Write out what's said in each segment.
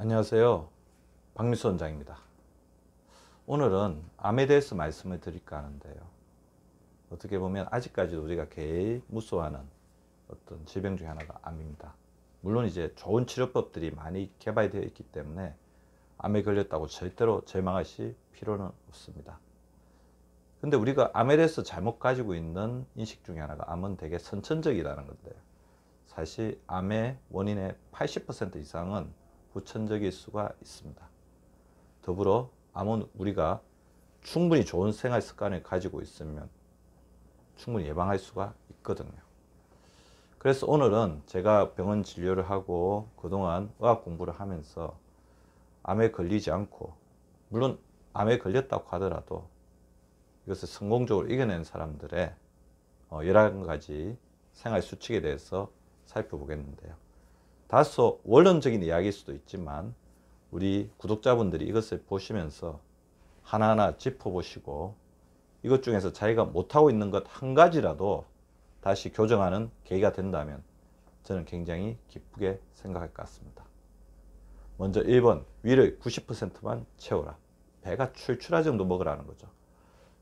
안녕하세요. 박미수 원장입니다. 오늘은 암에 대해서 말씀을 드릴까 하는데요. 어떻게 보면 아직까지도 우리가 제일 무서워하는 어떤 질병 중에 하나가 암입니다. 물론 이제 좋은 치료법들이 많이 개발되어 있기 때문에 암에 걸렸다고 절대로 절망하실 필요는 없습니다. 근데 우리가 암에 대해서 잘못 가지고 있는 인식 중에 하나가 암은 되게 선천적이라는 건데요. 사실 암의 원인의 80% 이상은 후천적일 수가 있습니다. 더불어 암은 우리가 충분히 좋은 생활 습관을 가지고 있으면 충분히 예방할 수가 있거든요. 그래서 오늘은 제가 병원 진료를 하고 그동안 의학 공부를 하면서 암에 걸리지 않고, 물론 암에 걸렸다고 하더라도 이것을 성공적으로 이겨낸 사람들의 여러 가지 생활 수칙에 대해서 살펴보겠는데요. 다소 원론적인 이야기일 수도 있지만 우리 구독자분들이 이것을 보시면서 하나하나 짚어보시고 이것 중에서 자기가 못하고 있는 것 한 가지라도 다시 교정하는 계기가 된다면 저는 굉장히 기쁘게 생각할 것 같습니다. 먼저 1번, 위를 90%만 채워라. 배가 출출할 정도 먹으라는 거죠.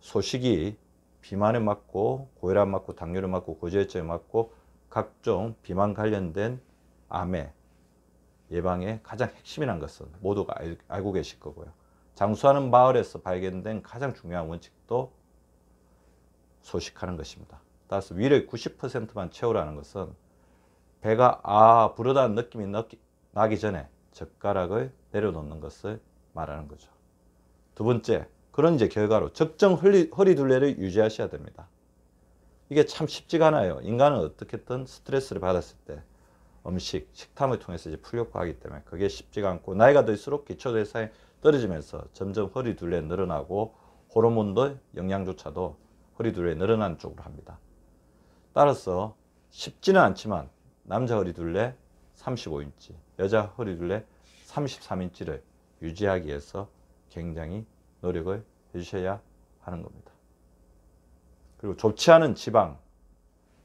소식이 비만에 맞고 고혈압 맞고 당뇨를 맞고 고지혈증에 맞고 각종 비만 관련된 암의 예방의 가장 핵심이라는 것은 모두가 알고 계실 거고요. 장수하는 마을에서 발견된 가장 중요한 원칙도 소식하는 것입니다. 따라서 위를 90%만 채우라는 것은 배가 부르다는 느낌이 나기 전에 젓가락을 내려놓는 것을 말하는 거죠. 두 번째, 그런 이제 결과로 적정 허리둘레를 유지하셔야 됩니다. 이게 참 쉽지가 않아요. 인간은 어떻게든 스트레스를 받았을 때 음식, 식탐을 통해서 이제 풀려고 하기 때문에 그게 쉽지가 않고, 나이가 들수록 기초대사량이 떨어지면서 점점 허리둘레 늘어나고 호르몬도 영양조차도 허리둘레 늘어나는 쪽으로 합니다. 따라서 쉽지는 않지만 남자 허리둘레 35인치, 여자 허리둘레 33인치를 유지하기 위해서 굉장히 노력을 해주셔야 하는 겁니다. 그리고 좋지 않은 지방,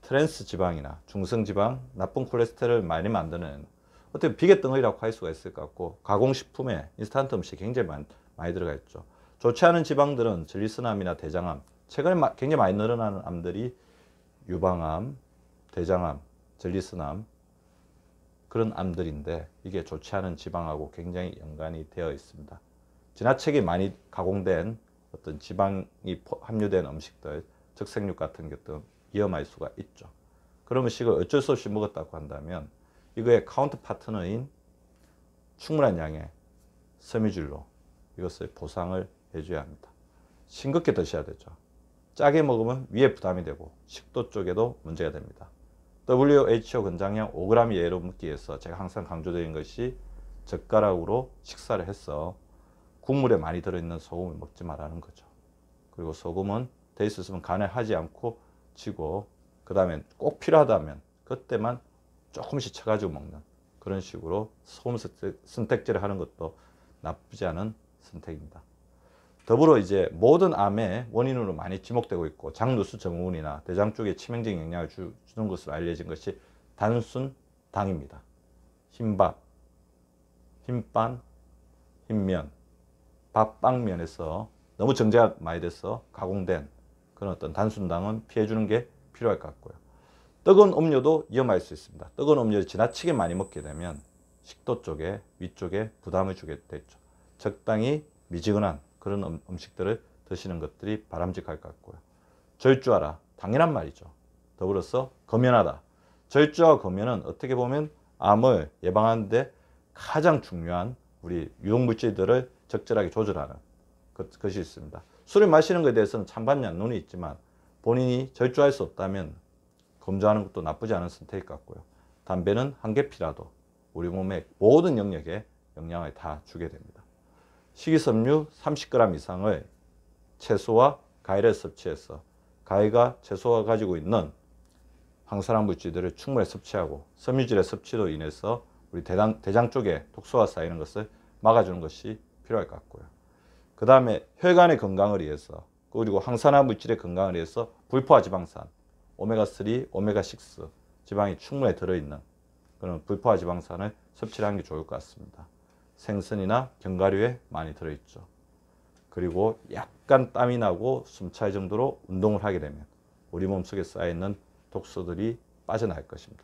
트랜스 지방이나 중성 지방, 나쁜 콜레스테롤을 많이 만드는, 어떻게 비계덩어리라고 할 수가 있을 것 같고, 가공식품에 인스턴트 음식이 굉장히 많이 들어가 있죠. 좋지 않은 지방들은 전리선암이나 대장암, 최근에 굉장히 많이 늘어나는 암들이 유방암, 대장암, 전리선암, 그런 암들인데 이게 좋지 않은 지방하고 굉장히 연관이 되어 있습니다. 지나치게 많이 가공된 어떤 지방이 함유된 음식들, 적색육 같은 것도 위험할 수가 있죠. 그런 음식을 어쩔 수 없이 먹었다고 한다면 이거의 카운터 파트너인 충분한 양의 섬유질로 이것을 보상을 해줘야 합니다. 싱겁게 드셔야 되죠. 짜게 먹으면 위에 부담이 되고 식도 쪽에도 문제가 됩니다. WHO 권장량 5g 이하로 먹기 위해서 제가 항상 강조드리는 것이 젓가락으로 식사를 해서 국물에 많이 들어있는 소금을 먹지 말라는 거죠. 그리고 소금은 돼 있었으면 간에 하지 않고 치고, 그 다음에 꼭 필요하다면 그때만 조금씩 쳐가지고 먹는 그런 식으로 소금 선택제를 하는 것도 나쁘지 않은 선택입니다. 더불어 이제 모든 암의 원인으로 많이 지목되고 있고 장누수 증후군이나 대장 쪽에 치명적인 영향을 주는 것으로 알려진 것이 단순 당입니다. 흰밥, 흰빵, 흰면, 밥빵면에서 너무 정제가 많이 돼서 가공된 그런 어떤 단순당은 피해주는 게 필요할 것 같고요. 뜨거운 음료도 위험할 수 있습니다. 뜨거운 음료를 지나치게 많이 먹게 되면 식도 쪽에, 위쪽에 부담을 주게 되죠. 적당히 미지근한 그런 음식들을 드시는 것들이 바람직할 것 같고요. 절주하라, 당연한 말이죠. 더불어서 검연하다. 절주와 검연은 어떻게 보면 암을 예방하는 데 가장 중요한 우리 유독물질들을 적절하게 조절하는 것이 있습니다. 술을 마시는 것에 대해서는 찬반전론이 있지만 본인이 절주할 수 없다면 검조하는 것도 나쁘지 않은 선택일 것 같고요. 담배는 한 개피라도 우리 몸의 모든 영역에 영향을 다 주게 됩니다. 식이섬유 30g 이상을 채소와 과일을 섭취해서 과일과 채소가 가지고 있는 항산화 물질들을 충분히 섭취하고 섬유질의 섭취로 인해서 우리 대장 쪽에 독소가 쌓이는 것을 막아주는 것이 필요할 것 같고요. 그 다음에 혈관의 건강을 위해서, 그리고 항산화 물질의 건강을 위해서 불포화 지방산, 오메가3, 오메가6 지방이 충분히 들어있는 그런 불포화 지방산을 섭취하는 게 좋을 것 같습니다. 생선이나 견과류에 많이 들어있죠. 그리고 약간 땀이 나고 숨차일 정도로 운동을 하게 되면 우리 몸속에 쌓여있는 독소들이 빠져나갈 것입니다.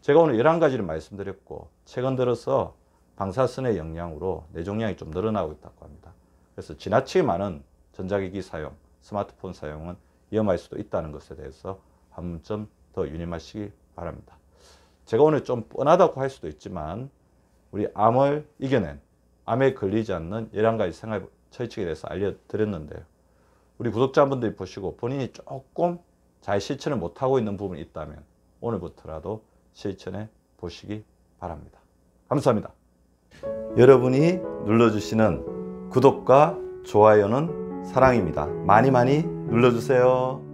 제가 오늘 11가지를 말씀드렸고 최근 들어서 방사선의 영향으로 뇌종양이 좀 늘어나고 있다고 합니다. 그래서 지나치게 많은 전자기기 사용, 스마트폰 사용은 위험할 수도 있다는 것에 대해서 한 번쯤 더 유념하시기 바랍니다. 제가 오늘 좀 뻔하다고 할 수도 있지만 우리 암을 이겨낸, 암에 걸리지 않는 11가지 생활 처리책에 대해서 알려드렸는데요. 우리 구독자분들이 보시고 본인이 조금 잘 실천을 못하고 있는 부분이 있다면 오늘부터라도 실천해 보시기 바랍니다. 감사합니다. 여러분이 눌러주시는 구독과 좋아요는 사랑입니다. 많이 많이 눌러주세요.